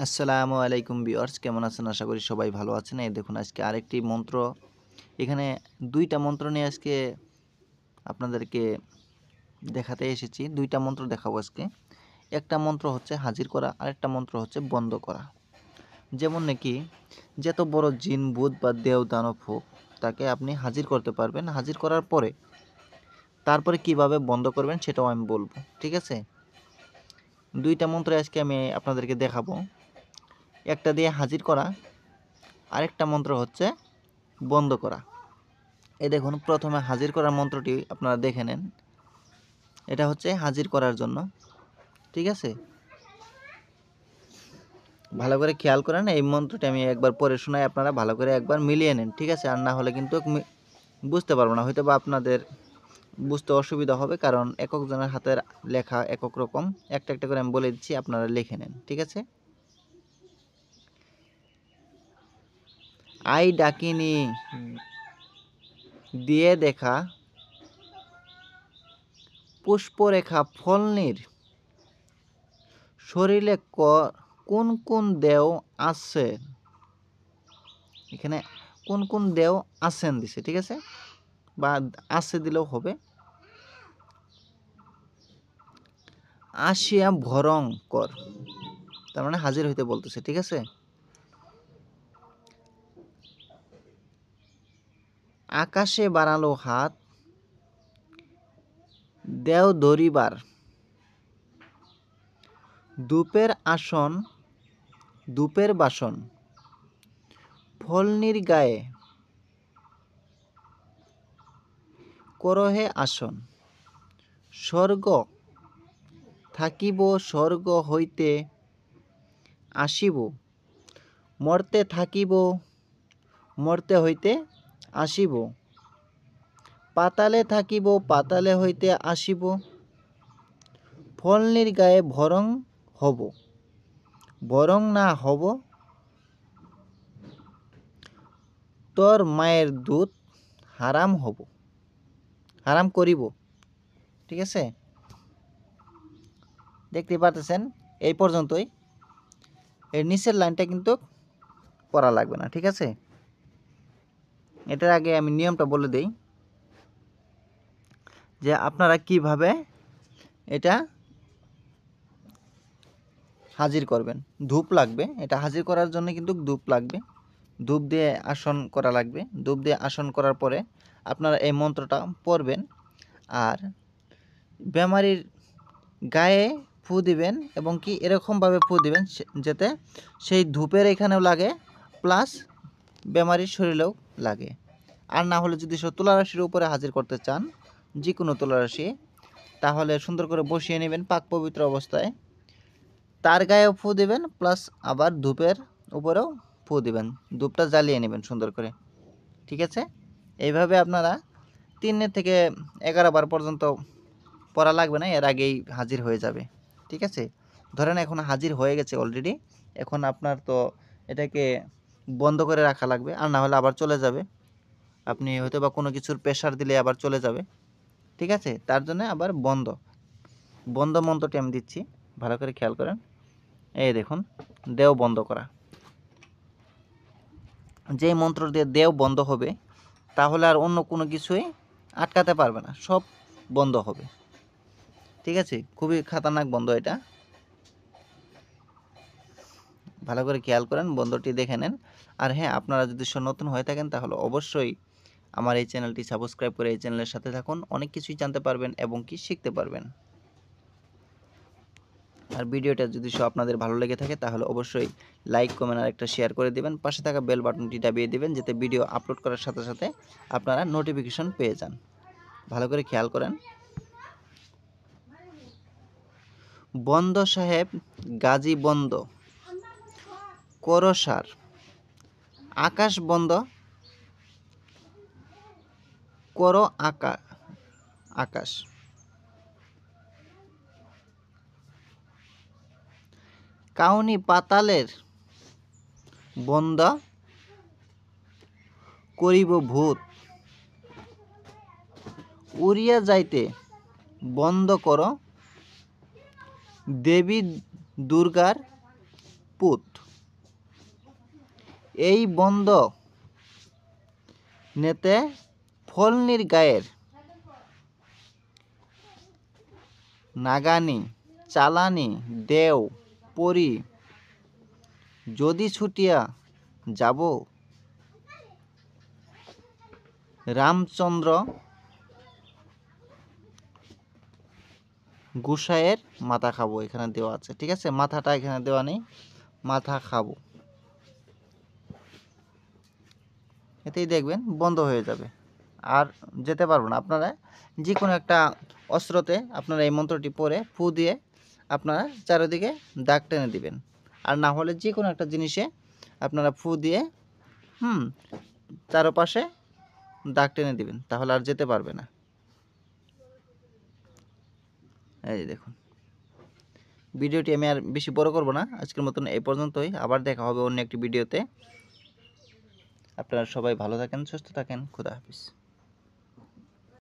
আসসালামু আলাইকুম ভিউয়ার্স, কেমন আছেন? আশা করি সবাই ভালো আছেন। এই দেখুন আজকে আরেকটি মন্ত্র, এখানে ২ টা মন্ত্র নিয়ে আজকে আপনাদেরকে দেখাতে এসেছি। ২ টা মন্ত্র দেখাবো আজকে। একটা মন্ত্র হচ্ছে হাজির করা, আরেকটা মন্ত্র হচ্ছে বন্ধ করা। যেমন নাকি যত বড় জিন, ভূত বা দেও দানব হোক, তাকে আপনি হাজির করতে পারবেন। হাজির করার পরে তারপরে কিভাবে বন্ধ করবেন সেটাও আমি বলব। ঠিক আছে? ২ টা মন্ত্র আজকে আমি আপনাদেরকে দেখাবো। একটা দিয়ে হাজির করা, আরেকটা মন্ত্র হচ্ছে বন্ধ করা। এই দেখুন প্রথমে হাজির করার মন্ত্রটি আপনারা দেখে নেন। এটা হচ্ছে হাজির করার জন্য। ঠিক আছে? ভালো করে খেয়াল করেন, এই মন্ত্রটি আমি একবার পড়ে শোনাই, আপনারা ভালো করে একবার মিলিয়ে নেন। ঠিক আছে? আর না হলে কিন্তু বুঝতে পারবো না। হয়তোবা আপনাদের বুঝতে অসুবিধা হবে, কারণ একক জনের হাতের লেখা একক রকম। একটা একটা করে আমি বলে দিচ্ছি, আপনারা লিখে নেন। ঠিক আছে? আই ডাকিনি দিয়ে দেখা পুষ্পরেখা ফলনির শরীরে কোন কোন দেও আছে। এখানে কোন কোন দেও আছেন দিছে। ঠিক আছে? বা আছে দিলেও হবে। আসিয়া ভরং কর, তার মানে হাজির হইতে বলতেছে। ঠিক আছে? আকাশে বাড়ালো হাত দেও ধরিবার, ধূপের বাসন ফলনির গায়ে করহে আসন। স্বর্গ থাকিব স্বর্গ হইতে আসিব, মর্তে থাকিব মর্তে হইতে আসিব, পাতালে থাকিব পাতালে হইতে আসিব, ফলনির গায়ে ভরং হব, বরং না হব তোর মায়ের দুধ হারাম হব, হারাম করিব। ঠিক আছে? দেখতে পারতেছেন এই পর্যন্তই। এর নিচের লাইনটা কিন্তু পড়া লাগবে না। ঠিক আছে? এটার আগে আমি নিয়মটা বলে দেই যে আপনারা কিভাবে এটা হাজির করবেন। ধূপ লাগবে, এটা হাজির করার জন্য কিন্তু ধূপ লাগবে। ধূপ দিয়ে আসন করা লাগবে। ধূপ দিয়ে আসন করার পরে আপনারা এই মন্ত্রটা পড়বেন, আর বেমারির গায়ে ফু দিবেন, এবং কি এরকমভাবে ফু দিবেন যাতে সেই ধূপের এখানেও লাগে, প্লাস বেমারির শরীরেও লাগে। আর না হলে যদি তুলারাশির উপরে হাজির করতে চান, যে কোনো তুলারাশি, তাহলে সুন্দর করে বসিয়ে নেবেন পাক পবিত্র অবস্থায়, তার গায়েও ফু দিবেন, প্লাস আবার ধূপের উপরেও ফু দিবেন। ধূপটা জ্বালিয়ে নেবেন সুন্দর করে। ঠিক আছে? এইভাবে আপনারা ৩ থেকে ১১ বার পর্যন্ত পড়া লাগবে না, এর আগেই হাজির হয়ে যাবে। ঠিক আছে? ধরেন এখন হাজির হয়ে গেছে অলরেডি। এখন আপনার তো এটাকে বন্ধ করে রাখা লাগবে, আর না হলে আবার চলে যাবে। আপনি হয়তো বা কোনো কিছুর প্রেশার দিলে আবার চলে যাবে। ঠিক আছে? তার জন্য আবার বন্ধ মন্ত্রটি আমি দিচ্ছি, ভালো করে খেয়াল করেন। এই দেখুন, দেও বন্ধ করা। যেই মন্ত্র দিয়ে দেও বন্ধ হবে, তাহলে আর অন্য কোনো কিছুই আটকাতে পারবে না, সব বন্ধ হবে। ঠিক আছে? খুবই খাতারনাক বন্ধ এটা, ভালো করে খেয়াল করেন, বন্ধটি দেখে নেন। আর হ্যাঁ, আপনারা যদি নতুন হয়ে থাকেন তাহলে অবশ্যই আমার এই চ্যানেলটি সাবস্ক্রাইব করে এই চ্যানেলের সাথে থাকুন। অনেক কিছুই জানতে পারবেন এবং কি শিখতে পারবেন। আর ভিডিওটা যদি আপনাদের ভালো লেগে থাকে তাহলে অবশ্যই লাইক, কমেন্ট আর একটা শেয়ার করে দিবেন। পাশে থাকা বেল বাটনটি দাবিয়ে দিবেন, যাতে ভিডিও আপলোড করার সাথে সাথে আপনারা নোটিফিকেশন পেয়ে যান। ভালো করে খেয়াল করেন। বন্ধ সাহেব গাজী বন্ধ করসার, আকাশ বন্ধ করো আকাশ, কাউনি পাতালের বন্ধ করিব ভূত, উড়িয়া যাইতে বন্ধ করো দেবী দুর্গার পুত। এই বন্ধ নেতে ফলনির গায়ের নাগানি চালানি দেও পরি যদি ছুটিয়া যাব রামচন্দ্র গোসাইয়ের মাথা খাবো, এখানে দেওয়া আছে, ঠিক আছে, মাথাটা এখানে দেওয়া নেই, মাথা খাবো, এতেই দেখবেন বন্ধ হয়ে যাবে, আর যেতে পারবো না। আপনারা যে কোনো একটা অস্ত্রতে আপনারা এই মন্ত্রটি পড়ে ফু দিয়ে আপনারা চারিদিকে দাগ টেনে দিবেন, আর না হলে যে কোনো একটা জিনিসে আপনারা ফু দিয়ে চারপাশে দাগ টেনে দিবেন, তাহলে আর যেতে পারবে না। এই দেখুন, ভিডিওটি আমি আর বেশি বড় করব না, আজকের মতন এই পর্যন্তই। আবার দেখা হবে অন্য একটি ভিডিওতে। আপনারা সবাই ভালো থাকেন, সুস্থ থাকেন, খুদা হাফেজ।